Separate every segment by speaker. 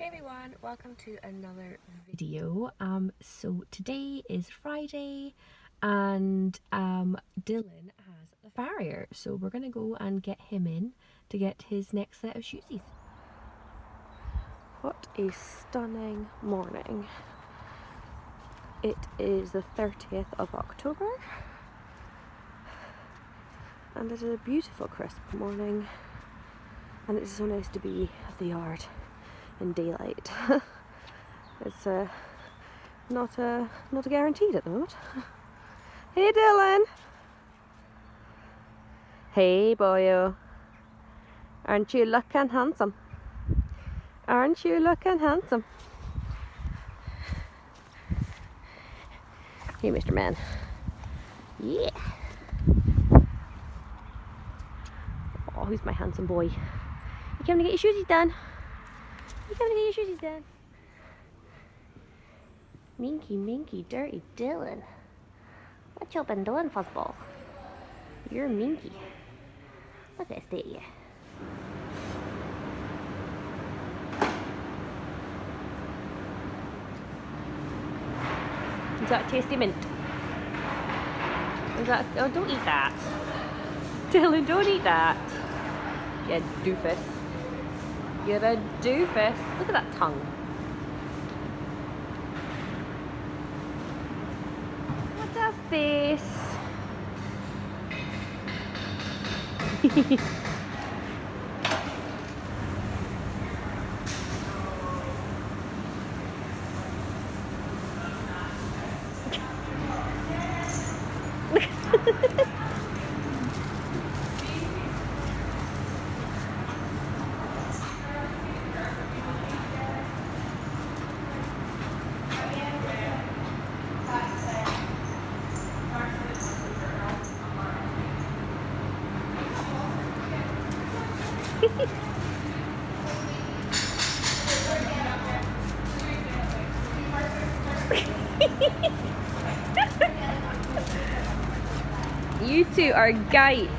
Speaker 1: everyone, welcome to another video. So today is Friday and Dylan has the farrier, so we're gonna go and get him in to get his next set of shoesies. What a stunning morning. It is the 30th of October and it is a beautiful crisp morning, and it's so nice to be at the yard in daylight. It's not guaranteed at the moment. Hey Dylan! Hey boyo! Aren't you looking handsome? Aren't you looking handsome? Hey Mr. Man. Yeah! Oh, who's my handsome boy? You came to get your shoesies done? You came to get your shoesies done? Minky, dirty Dylan. What you been doing, fuzzball? You're minky. Look at that state of you. Is that tasty mint? Is that... Oh, don't eat that. Dylan, don't eat that. You doofus. You're a doofus. Look at that tongue. What a face. You two are gipes.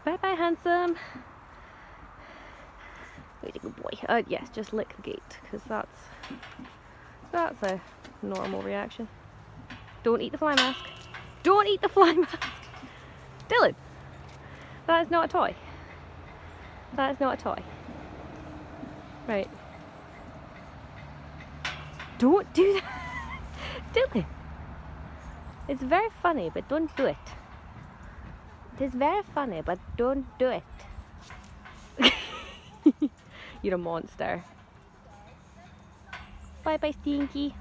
Speaker 1: Bye bye, handsome. Way to go, boy. Yes, just lick the gate, because that's a normal reaction. Don't eat the fly mask. Don't eat the fly mask. Dylan, that is not a toy. That is not a toy. Right. Don't do that. Dylan. It's very funny, but don't do it. It is very funny, but don't do it. You're a monster. Bye bye, Stinky.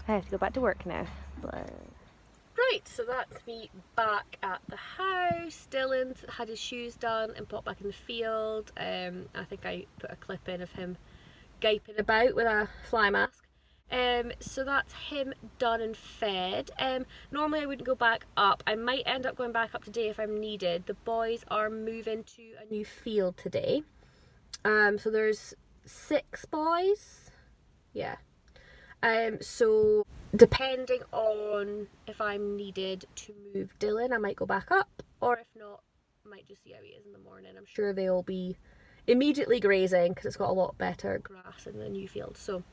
Speaker 1: I have to go back to work now. Bye. Right, so that's me back at the house. Dylan's had his shoes done and put back in the field. I think I put a clip in of him gaping about with a fly mask. So that's him done and fed. Normally I wouldn't go back up. I might end up going back up today if I'm needed. The boys are moving to a new field today. So there's 6 boys. Yeah. So depending on if I'm needed to move Dylan, I might go back up, or if not, I might just see how he is in the morning. I'm sure they'll be immediately grazing because it's got a lot better grass in the new field. So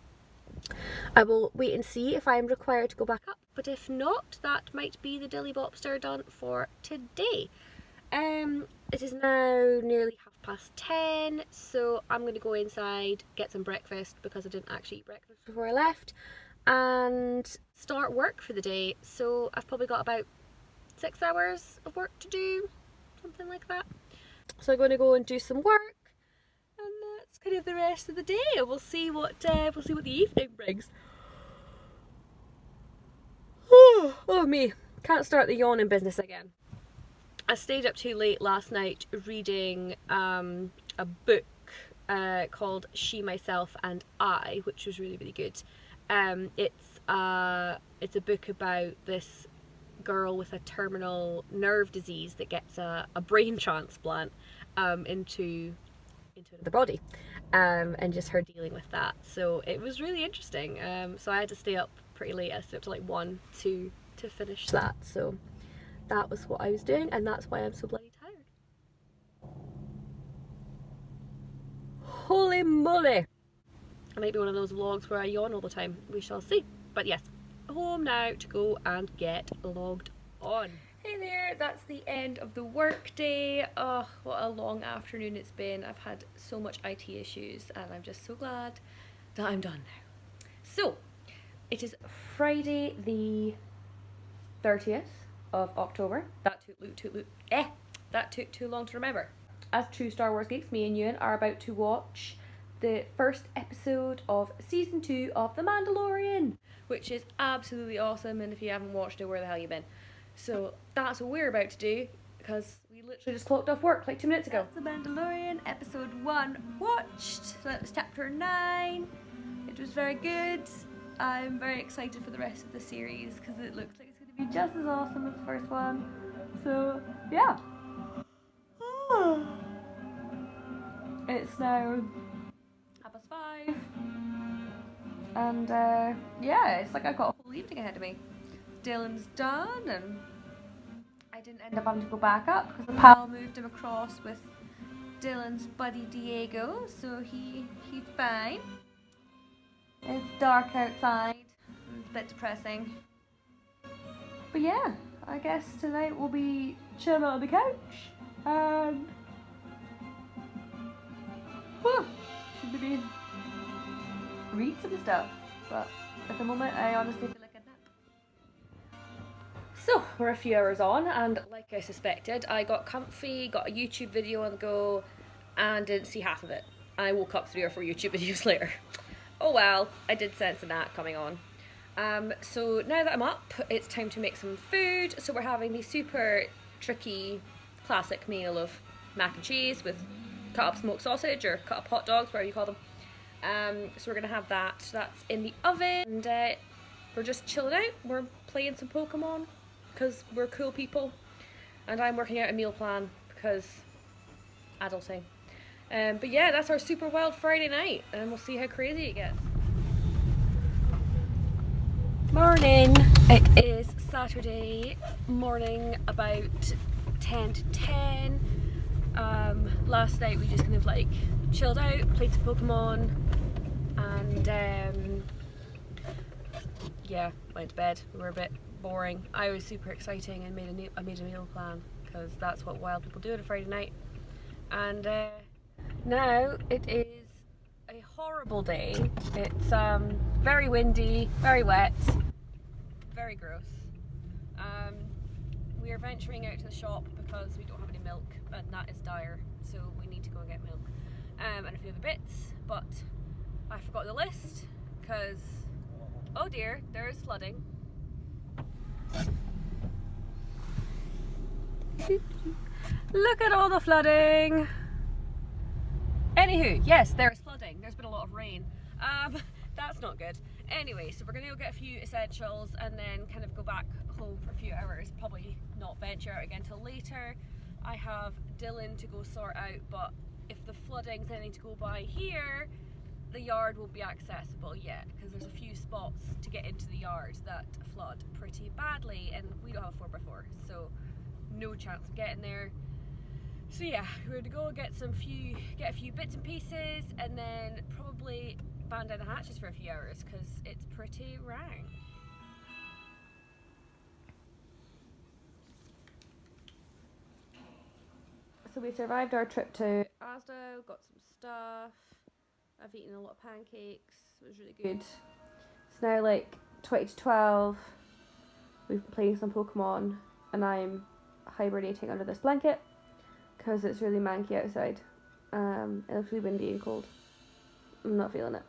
Speaker 1: I will wait and see if I'm required to go back up, but if not, that might be the Dilly Bopster done for today. It is now nearly 10:30, so I'm going to go inside, get some breakfast because I didn't actually eat breakfast before I left, and start work for the day. So I've probably got about 6 hours of work to do, something like that. So I'm going to go and do some work, and that's kind of the rest of the day. We'll see what the evening brings. Oh me, can't start the yawning business again. I stayed up too late last night reading a book called She, Myself and I, which was really, really good. It's a book about this girl with a terminal nerve disease that gets a brain transplant into the body, and just her dealing with that. So it was really interesting. So I had to stay up pretty late. I stayed up to like 1, 2 to finish that. So that was what I was doing, and that's why I'm so bloody tired. Holy moly! It might be one of those vlogs where I yawn all the time. We shall see. But yes, home now to go and get logged on. Hey there, that's the end of the work day. Oh, what a long afternoon it's been. I've had so much IT issues and I'm just so glad that I'm done now. So, it is Friday the 30th of October. That took too long to remember. As true Star Wars geeks, me and Ewan are about to watch the first episode of season 2 of The Mandalorian, which is absolutely awesome, and if you haven't watched it, where the hell you been? So that's what we're about to do, because we literally just clocked off work like 2 minutes ago. That's The Mandalorian, episode 1 watched, so that was chapter 9. It was very good. I'm very excited for the rest of the series, because it looks like it's going to be just as awesome as the first one. So, yeah. It's now 5:30, and yeah, it's like I've got a whole evening ahead of me. Dylan's done, and I didn't end up having to go back up because the pal moved him across with Dylan's buddy Diego, so he's fine. It's dark outside, it's a bit depressing, but yeah, I guess tonight we'll be chilling on the couch and should maybe read some stuff, but at the moment I honestly feel like a nap. So we're a few hours on, and like I suspected, I got comfy, got a YouTube video on the go, and didn't see half of it. I woke up 3 or 4 YouTube videos later. Oh well, I did sense a nap coming on. So now that I'm up, it's time to make some food. So we're having the super tricky classic meal of mac and cheese with cut up smoked sausage or cut up hot dogs, whatever you call them. So we're gonna have that. So that's in the oven, and we're just chilling out. We're playing some Pokemon because we're cool people, and I'm working out a meal plan because adulting. But yeah, that's our super wild Friday night, and we'll see how crazy it gets. Morning. It is Saturday morning, about 10 to 10. Last night we just kind of like chilled out, played some Pokemon, and yeah, went to bed. We were a bit boring. I was super exciting and I made a meal plan because that's what wild people do on a Friday night. And now it is a horrible day. It's very windy, very wet, very gross. We are venturing out to the shop because we don't have any milk, and that is dire, so we need to go and get milk and a few other bits, but I forgot the list because, oh dear, there is flooding. Look at all the flooding. Anywho, yes, there is flooding. There's been a lot of rain. That's not good. Anyway, so we're gonna go get a few essentials and then kind of go back home for a few hours. Probably not venture out again till later. I have Dylan to go sort out, but if the flooding's anything to go by here, the yard won't be accessible yet because there's a few spots to get into the yard that flood pretty badly, and we don't have a 4x4, so no chance of getting there. So yeah, we're gonna go get a few bits and pieces, and then probably batten down the hatches for a few hours because it's pretty rank. So we survived our trip to Asda, got some stuff. I've eaten a lot of pancakes. It was really good. It's now like 20 to 12. We've been playing some Pokemon, and I'm hibernating under this blanket because it's really manky outside. It looks really windy and cold. I'm not feeling it.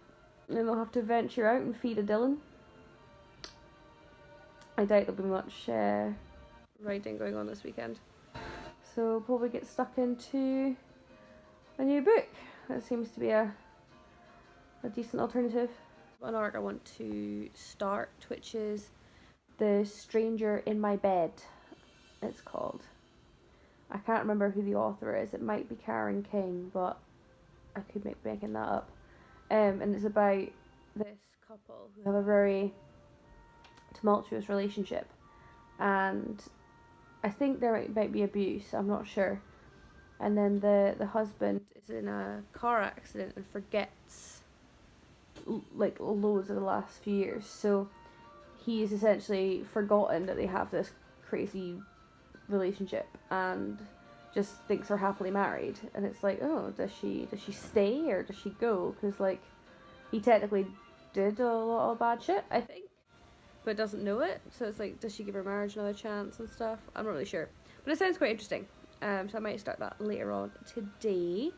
Speaker 1: And then we'll have to venture out and feed a Dylan. I doubt there'll be much riding going on this weekend. So probably get stuck into a new book. That seems to be a decent alternative. An arc I want to start, which is The Stranger in My Bed, it's called. I can't remember who the author is. It might be Karen King, but I could be making that up. And it's about this couple who have a very tumultuous relationship, and I think there might be abuse, I'm not sure. And then the husband is in a car accident and forgets like loads of the last few years. So he's essentially forgotten that they have this crazy relationship and just thinks they're happily married. And it's like, oh, does she stay or does she go? Because like he technically did a lot of bad shit, I think, but doesn't know it. So it's like, does she give her marriage another chance and stuff? I'm not really sure, but it sounds quite interesting. So I might start that later on today.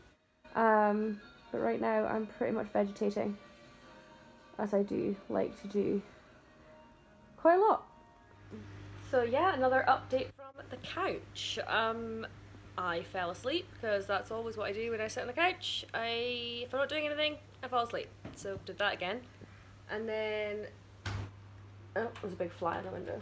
Speaker 1: But right now I'm pretty much vegetating, as I do like to do quite a lot. So yeah, another update from the couch. I fell asleep because that's always what I do when I sit on the couch. If I'm not doing anything, I fall asleep. So did that again, and then there's a big fly in the window.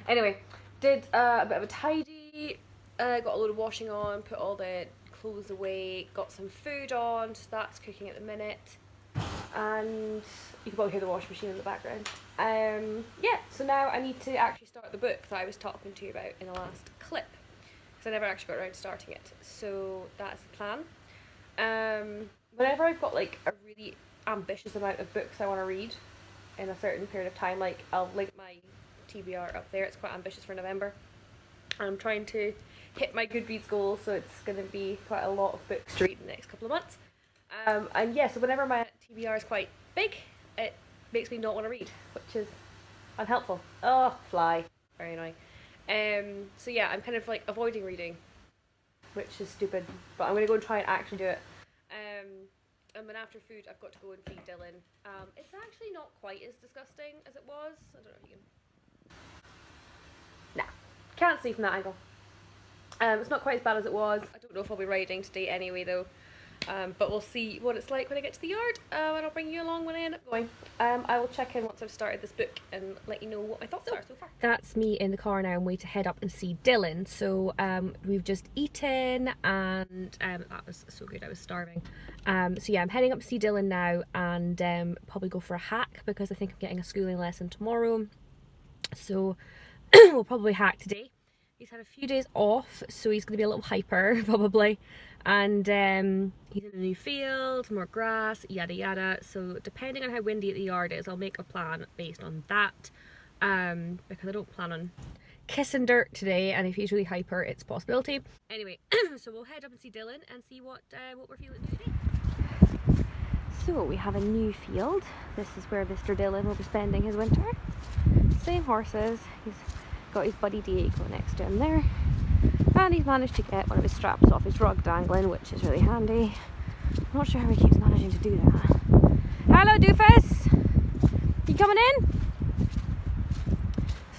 Speaker 1: Anyway, did a bit of a tidy. Got a load of washing on, put all the clothes away, got some food on, so that's cooking at the minute. And you can probably hear the washing machine in the background. Yeah, so now I need to actually start the book that I was talking to you about in the last clip, because I never actually got around to starting it. So that's the plan. Whenever I've got like a really ambitious amount of books I want to read in a certain period of time, like I'll link my TBR up there. It's quite ambitious for November. I'm trying to hit my Goodreads goal, so it's going to be quite a lot of books to read in the next couple of months. And yeah, so whenever my TBR is quite big, it makes me not want to read, which is unhelpful. Oh, fly. Very annoying. So yeah, I'm kind of like avoiding reading, which is stupid, but I'm going to go and try and actually do it. And then after food, I've got to go and feed Dylan. It's actually not quite as disgusting as it was. I don't know if you can... Nah, can't see from that angle. It's not quite as bad as it was. I don't know if I'll be riding today anyway though. But we'll see what it's like when I get to the yard, and I'll bring you along when I end up going. I will check in once I've started this book and let you know what my thoughts are so far. That's me in the car now. I'm way to head up and see Dylan. So we've just eaten, and that was so good. I was starving. So yeah, I'm heading up to see Dylan now, and probably go for a hack because I think I'm getting a schooling lesson tomorrow. So we'll probably hack today. He's had a few days off, so he's going to be a little hyper probably. And he's in a new field, more grass, yada yada. So depending on how windy the yard is, I'll make a plan based on that, because I don't plan on kissing dirt today, and if he's really hyper, it's a possibility. Anyway, so we'll head up and see Dylan and see what we're feeling today. So we have a new field. This is where Mr. Dylan will be spending his winter. Same horses. He's got his buddy Diego next to him there. And he's managed to get one of his straps off his rug dangling, which is really handy. I'm not sure how he keeps managing to do that. Hello, doofus! You coming in?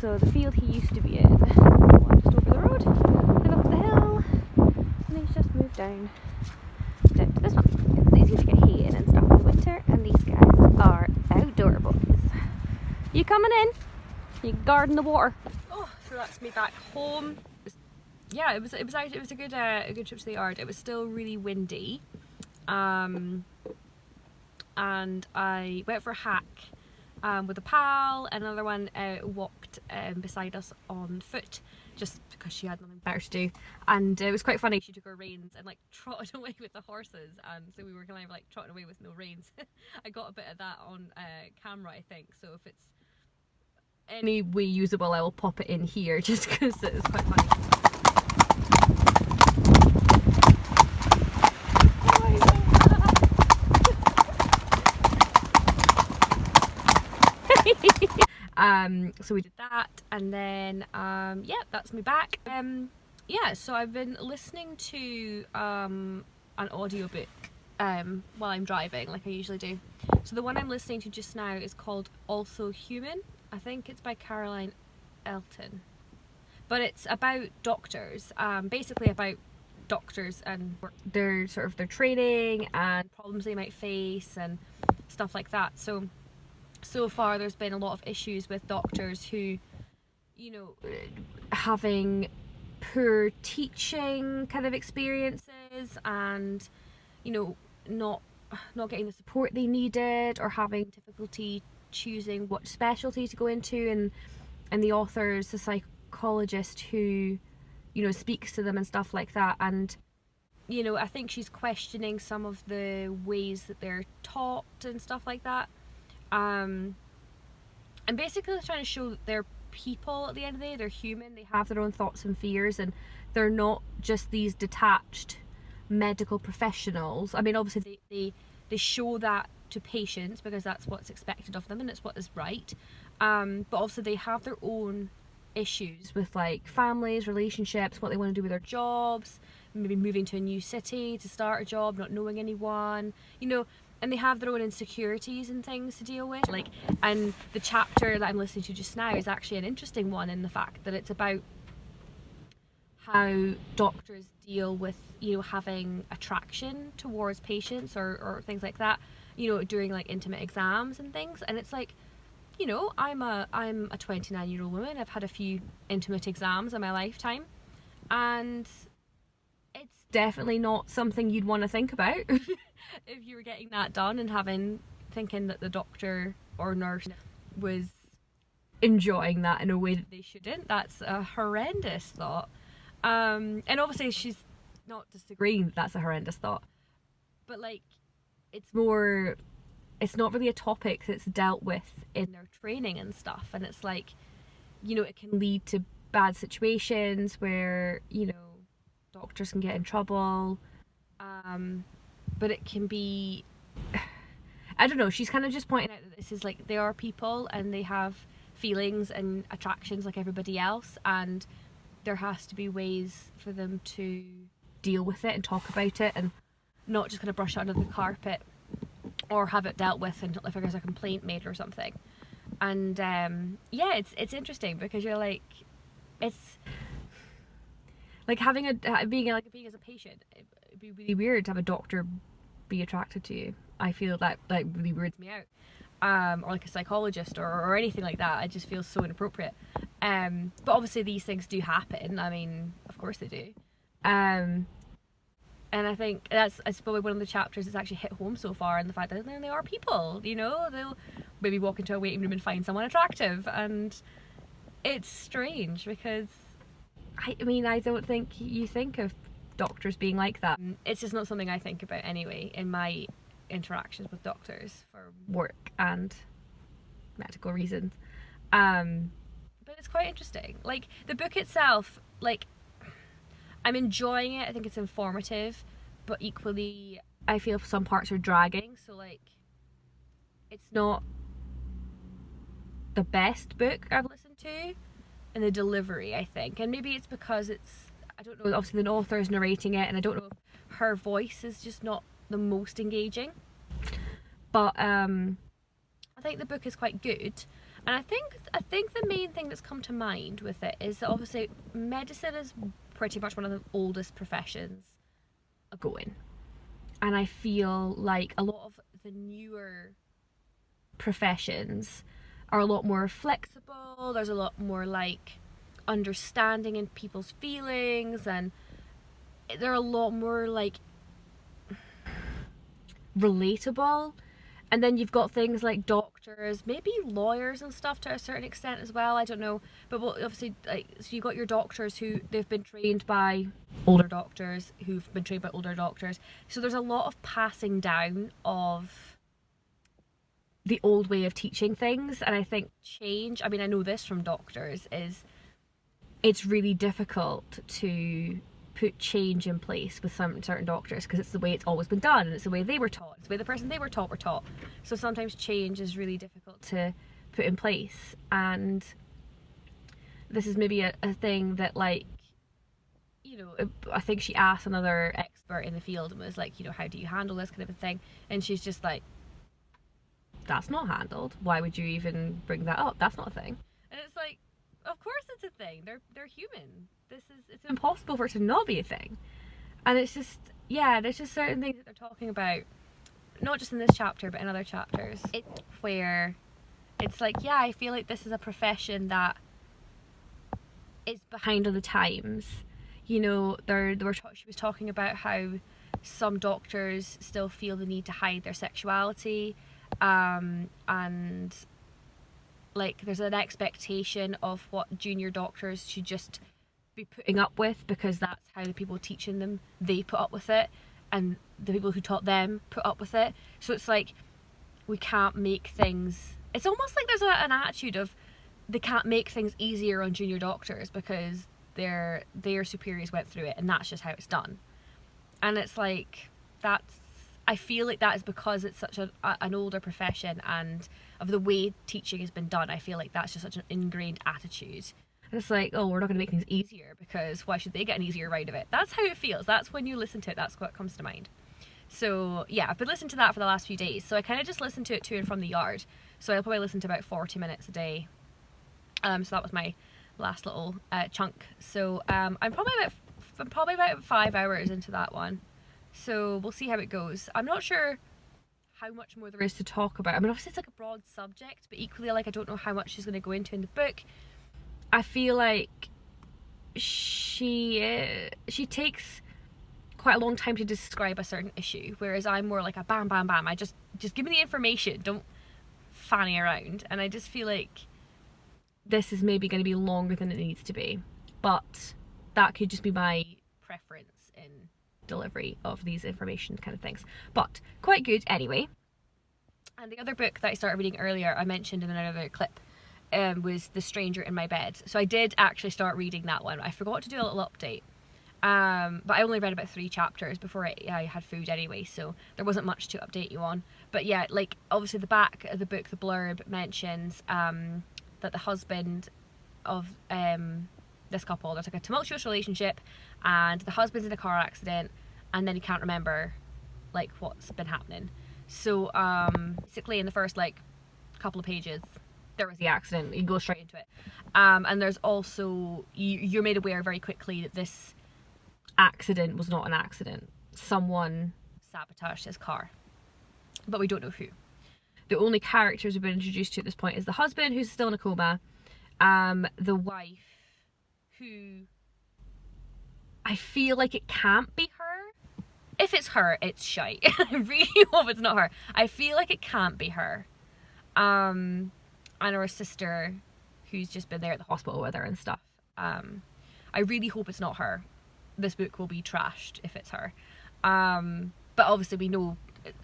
Speaker 1: So the field he used to be in is the one just over the road and up the hill, and he's just moved down to this one. It's easier to get hay in and stuff in the winter, and these guys are outdoor boys. You coming in? You guarding the water? Oh, so that's me back home. Yeah, it was a good trip to the yard. It was still really windy, and I went for a hack with a pal. Another one walked beside us on foot, just because she had nothing better to do. And it was quite funny. She took her reins and like trotted away with the horses, and so we were kind of like trotting away with no reins. I got a bit of that on camera, I think. So if it's any way usable, I will pop it in here, just because it was quite funny. So we did that, and then yeah, that's me back. Yeah, so I've been listening to an audiobook while I'm driving, like I usually do. So the one I'm listening to just now is called Also Human. I think it's by Caroline Elton, but it's about doctors, basically about doctors and their training and problems they might face and stuff like that. So far there's been a lot of issues with doctors who, you know, having poor teaching kind of experiences, and, you know, not getting the support they needed, or having difficulty choosing what specialty to go into, and the authors, the psychologist who, you know, speaks to them and stuff like that. And, you know, I think she's questioning some of the ways that they're taught and stuff like that. And basically trying to show that they're people at the end of the day. They're human. They have their own thoughts and fears, and they're not just these detached medical professionals. I mean, obviously they show that to patients because that's what's expected of them and it's what is right. But also they have their own issues with like families, relationships, what they want to do with their jobs, maybe moving to a new city to start a job, not knowing anyone, you know, and they have their own insecurities and things to deal with. Like, and the chapter that I'm listening to just now is actually an interesting one in the fact that it's about how doctors deal with, you know, having attraction towards patients or things like that, you know, during like intimate exams and things. And it's like, you know, I'm a 29-year-old woman. I've had a few intimate exams in my lifetime, and it's definitely not something you'd want to think about if you were getting that done and thinking that the doctor or nurse was enjoying that in a way that they shouldn't. That's a horrendous thought. And obviously she's not disagreeing that that's a horrendous thought, but like, it's not really a topic that's dealt with in their training and stuff. And it's like, you know, it can lead to bad situations where, you know, doctors can get in trouble. But it can be, I don't know, she's kind of just pointing out that this is like, they are people and they have feelings and attractions like everybody else, and there has to be ways for them to deal with it and talk about it and not just kind of brush it under the carpet or have it dealt with until if there's a complaint made or something. And yeah, it's interesting because you're like, it's like being as a patient, it'd be really weird to have a doctor be attracted to you. I feel that like really weirds me out. Or like a psychologist or anything like that. It just feels so inappropriate. But obviously these things do happen. I mean, of course they do. And I think that's probably one of the chapters that's actually hit home so far, and the fact that they are people, you know, they'll maybe walk into a waiting room and find someone attractive, and it's strange because I mean, I don't think you think of doctors being like that. It's just not something I think about anyway in my interactions with doctors for work and medical reasons. But it's quite interesting. Like, the book itself, like, I'm enjoying it. I think it's informative, but equally I feel some parts are dragging. So like, it's not the best book I've listened to in the delivery, I think. And maybe it's because it's, I don't know, obviously the author is narrating it, and I don't know if her voice is just not the most engaging. But I think the book is quite good. And I think the main thing that's come to mind with it is that obviously medicine is pretty much one of the oldest professions going. And I feel like a lot of the newer professions are a lot more flexible. There's a lot more like understanding in people's feelings, and they're a lot more like relatable. And then you've got things like doctors, maybe lawyers and stuff to a certain extent as well, I don't know. But obviously, like, so you've got your doctors who they've been trained by older doctors who've been trained by older doctors. So there's a lot of passing down of the old way of teaching things. And I think change, I mean, I know this from doctors, is it's really difficult to put change in place with some certain doctors because it's the way it's always been done, and it's the way they were taught, it's the way the person they were taught. So sometimes change is really difficult to put in place, and this is maybe a thing that, like, you know, I think she asked another expert in the field and was like, you know, how do you handle this kind of a thing? And she's just like, that's not handled. Why would you even bring that up? That's not a thing. And it's like, of course it's a thing. They're human. It's impossible for it to not be a thing. And it's just, yeah, there's just certain things that they're talking about, not just in this chapter but in other chapters, where it's like, yeah, I feel like this is a profession that is behind on the times. You know, she was talking about how some doctors still feel the need to hide their sexuality, and like there's an expectation of what junior doctors should just be putting up with, because that's how the people teaching them, they put up with it, and the people who taught them put up with it. So it's like, we can't make things, it's almost like there's an attitude of they can't make things easier on junior doctors because their superiors went through it and that's just how it's done. And it's like, that's, I feel like that is because it's such an older profession, and of the way teaching has been done, I feel like that's just such an ingrained attitude. And it's like, oh, we're not going to make things easier because why should they get an easier ride of it? That's how it feels. That's when you listen to it, that's what comes to mind. So yeah, I've been listening to that for the last few days. So I kind of just listened to it to and from the yard. So I'll probably listen to about 40 minutes a day. So that was my last little chunk. So I'm probably about 5 hours into that one. So we'll see how it goes. I'm not sure how much more there is to talk about. I mean, obviously it's like a broad subject, but equally, like, I don't know how much she's going to go into in the book. I feel like she takes quite a long time to describe a certain issue, whereas I'm more like a bam, bam, bam. I just give me the information, don't fanny around. And I just feel like this is maybe going to be longer than it needs to be, but that could just be my preference in delivery of these information kind of things. But quite good anyway. And the other book that I started reading earlier, I mentioned in another clip, was The Stranger in My Bed. So I did actually start reading that one. I forgot to do a little update. But I only read about 3 chapters before I had food anyway, so there wasn't much to update you on. But yeah, like, obviously the back of the book, the blurb mentions that the husband of this couple, there's like a tumultuous relationship, and the husband's in a car accident, and then he can't remember like what's been happening. So basically in the first like couple of pages, there was the accident. You go straight into it, and there's also, you're made aware very quickly that this accident was not an accident. Someone sabotaged his car, but we don't know who. The only characters we've been introduced to at this point is the husband, who's still in a coma, the wife, who I feel like it can't be her. If it's her, it's shite. I really hope it's not her. I feel like it can't be her. And her sister, who's just been there at the hospital with her and stuff. I really hope it's not her. This book will be trashed if it's her. But obviously we know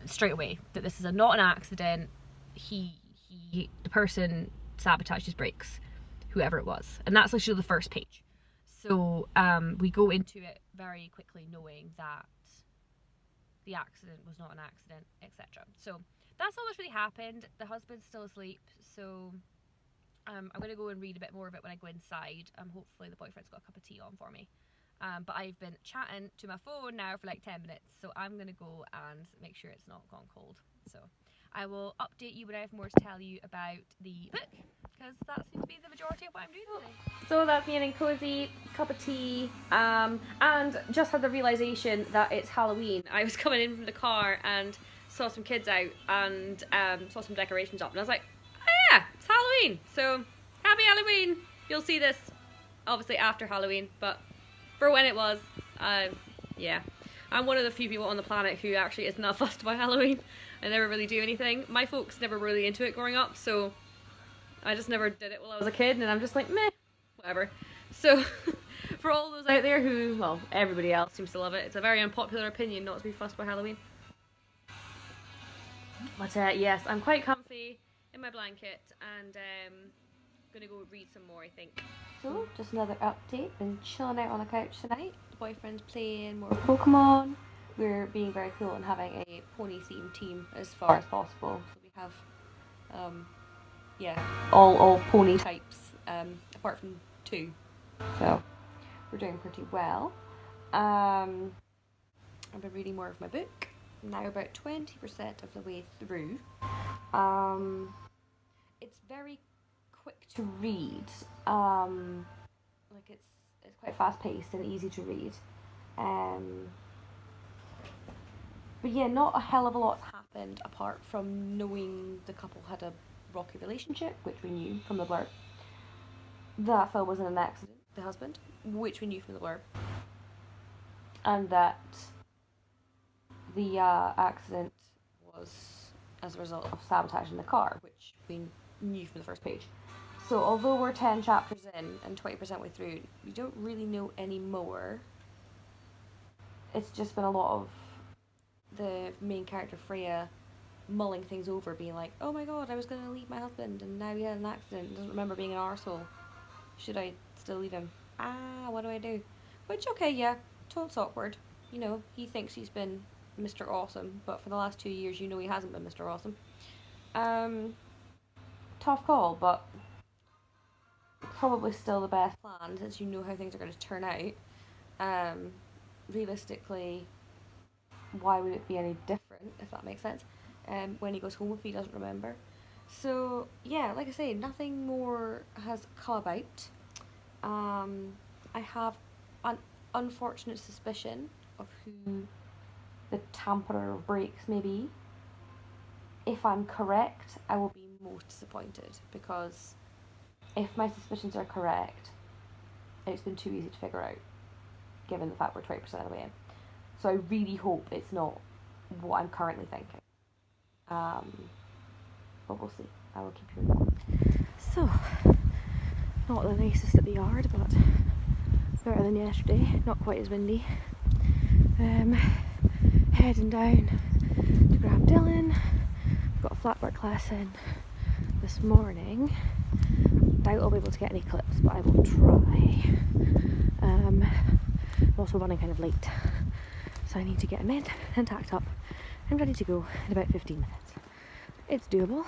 Speaker 1: straight away that this is not an accident. The person sabotaged his brakes, whoever it was. And that's literally the first page. So we go into it very quickly knowing that the accident was not an accident, etc. So that's all that's really happened. The husband's still asleep, so I'm going to go and read a bit more of it when I go inside. Hopefully the boyfriend's got a cup of tea on for me. But I've been chatting to my phone now for like 10 minutes, so I'm going to go and make sure it's not gone cold. So I will update you when I have more to tell you about the book, because that seems to be the majority of what I'm doing today. So that's me getting cozy, cup of tea, and just had the realisation that it's Halloween. I was coming in from the car and saw some kids out and saw some decorations up, and I was like, oh yeah, it's Halloween. So happy Halloween. You'll see this obviously after Halloween, but for when it was, yeah. I'm one of the few people on the planet who actually is not fussed about Halloween. I never really do anything. My folks never really into it growing up, so I just never did it while I was a kid, and I'm just like, meh, whatever. So for all those out there who, well, everybody else seems to love it, it's a very unpopular opinion not to be fussed by Halloween. But yes, I'm quite comfy in my blanket, and gonna go read some more, I think. So, just another update. Been chilling out on the couch tonight. The boyfriend's playing more Pokemon. We're being very cool and having a pony themed team as far as possible. So we have, yeah, all pony types, apart from 2. So we're doing pretty well. I've been reading more of my book. I'm now about 20% of the way through. It's very quick to read. Like it's quite fast paced and easy to read. But yeah, not a hell of a lot's happened apart from knowing the couple had a rocky relationship, which we knew from the blurb. That Phil wasn't an accident, the husband, which we knew from the blurb. And that the accident was as a result of sabotaging the car, which we knew from the first page. So although we're 10 chapters in and 20% way through, we don't really know any more. It's just been a lot of the main character Freya mulling things over, being like, oh my god, I was going to leave my husband and now he had an accident, doesn't remember being an arsehole. Should I still leave him? What do I do? Which, okay, yeah, totes awkward. You know, he thinks he's been Mr. Awesome, but for the last 2 years, you know he hasn't been Mr. Awesome. Tough call, but probably still the best plan, since you know how things are going to turn out. Realistically, why would it be any different, if that makes sense, when he goes home if he doesn't remember? So, yeah, like I say, nothing more has come about. I have an unfortunate suspicion of who the tamperer of breaks may be. If I'm correct, I will be most disappointed, because if my suspicions are correct, it's been too easy to figure out, given the fact we're 20% of the way in. So I really hope it's not what I'm currently thinking. But we'll see. I will keep you informed. So, not the nicest at the yard, but better than yesterday. Not quite as windy. Heading down to grab Dylan. I've got a flat work class in this morning. Doubt I'll be able to get any clips, but I will try. I'm also running kind of late, so I need to get him in and tacked up and ready to go in about 15 minutes. It's doable.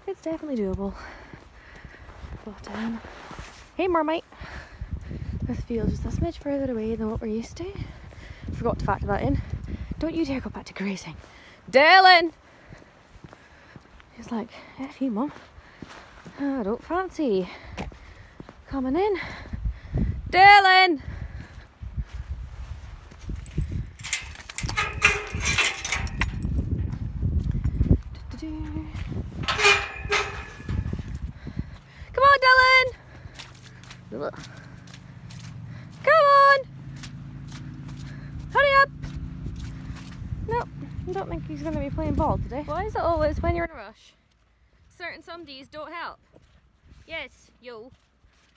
Speaker 1: It's definitely doable. But, hey Marmite! This feels just a smidge further away than what we're used to. Forgot to factor that in. Don't you dare go back to grazing. Dylan! He's like, F you, Mum. I don't fancy coming in. Dylan! Come on, Dylan! Come on! Hurry up! Nope, I don't think he's going to be playing ball today. Why is it always when you're in a rush? Certain some days don't help. Yes, yo,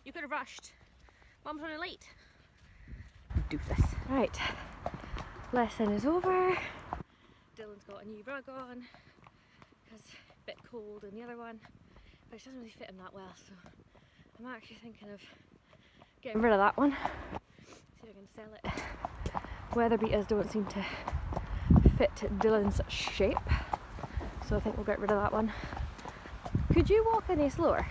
Speaker 1: you could have rushed. Mum's running late. Doofus. Right, lesson is over. Dylan's got a new rug on because it's a bit cold in the other one, but it doesn't really fit him that well, so I'm actually thinking of getting rid of that one. See if I can sell it. Weather beaters don't seem to fit Dylan's shape, so I think we'll get rid of that one. Could you walk any slower?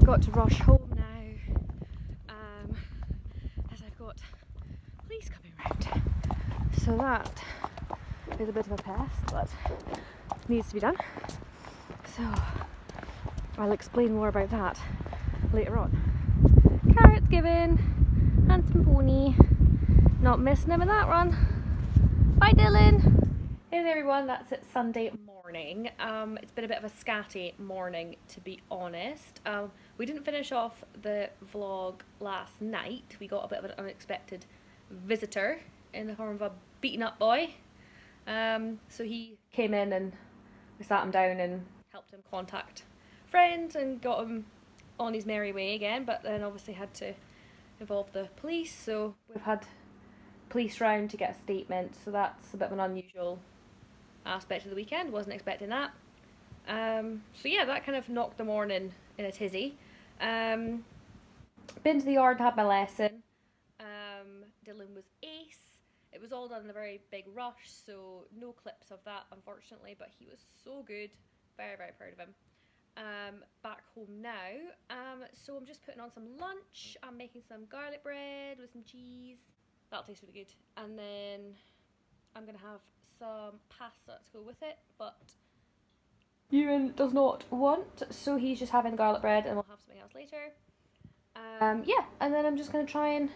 Speaker 1: Got to rush home now, as I've got police coming round. So that is a bit of a pest, but needs to be done. So I'll explain more about that later on. Carrots given, handsome pony. Not missing him in that run. Bye Dylan! Hey there everyone, that's it Sunday morning. It's been a bit of a scatty morning, to be honest. We didn't finish off the vlog last night. We got a bit of an unexpected visitor in the form of a beaten up boy. So he came in and we sat him down and helped him contact friends and got him on his merry way again, but then obviously had to involve the police, so we've had police round to get a statement, so that's a bit of an unusual aspect of the weekend. Wasn't expecting that. So yeah, that kind of knocked the morning in a tizzy. Been to the yard, had my lesson. Dylan was ace. It was all done in a very big rush, so no clips of that unfortunately, but he was so good. Very, very proud of him. Back home now, so I'm just putting on some lunch. I'm making some garlic bread with some cheese. That'll taste really good. And then I'm going to have some pasta to go with it, but Ewan does not want, so he's just having the garlic bread and we'll have something else later. Yeah, and then I'm just going to try and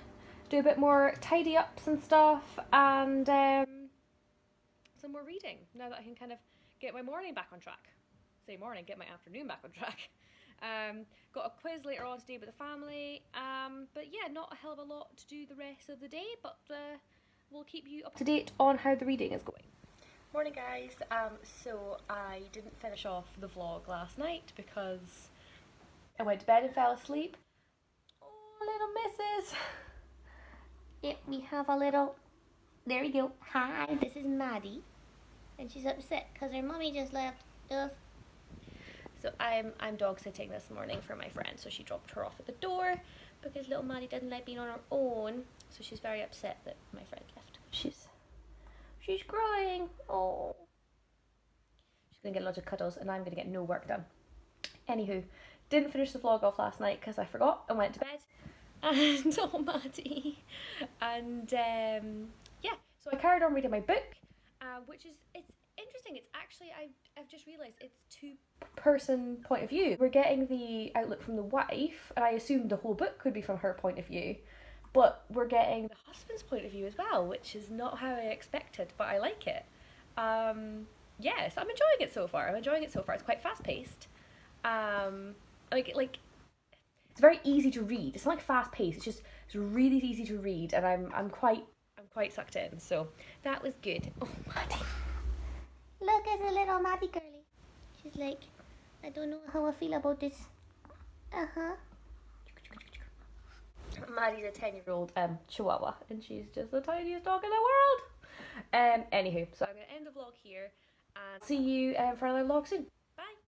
Speaker 1: do a bit more tidy ups and stuff, and some more reading, now that I can kind of get my morning back on track. Say morning, get my afternoon back on track. Got a quiz later on today with the family, but yeah, not a hell of a lot to do the rest of the day, but we'll keep you up to date on how the reading is going. Morning guys, so I didn't finish off the vlog last night because I went to bed and fell asleep. Oh, little missus. Yep, we have a little, there we go. Hi, this is Maddie. And she's upset because her mummy just left us. So I'm dog sitting this morning for my friend, so she dropped her off at the door because little Maddie didn't like being on her own. So she's very upset that my friend left. She's crying. Oh. She's gonna get lots of cuddles and I'm gonna get no work done. Anywho, didn't finish the vlog off last night because I forgot and went to bed. And oh Maddie. And yeah, so I carried on reading my book, which is, it's interesting. It's actually, I've just realised it's two-person point of view. We're getting the outlook from the wife, and I assumed the whole book could be from her point of view, but we're getting the husband's point of view as well, which is not how I expected, but I like it. Yes, I'm enjoying it so far. It's quite fast-paced. Like it's very easy to read. It's not like fast-paced. It's really easy to read, and I'm quite sucked in. So that was good. Oh, Maddie.
Speaker 2: Look at the little Maddie girly. She's like, I don't know how I feel about this. Uh-huh.
Speaker 1: Maddie's a 10-year-old Chihuahua, and she's just the tiniest dog in the world. Anywho, so I'm going to end the vlog here, and see you for another vlog soon.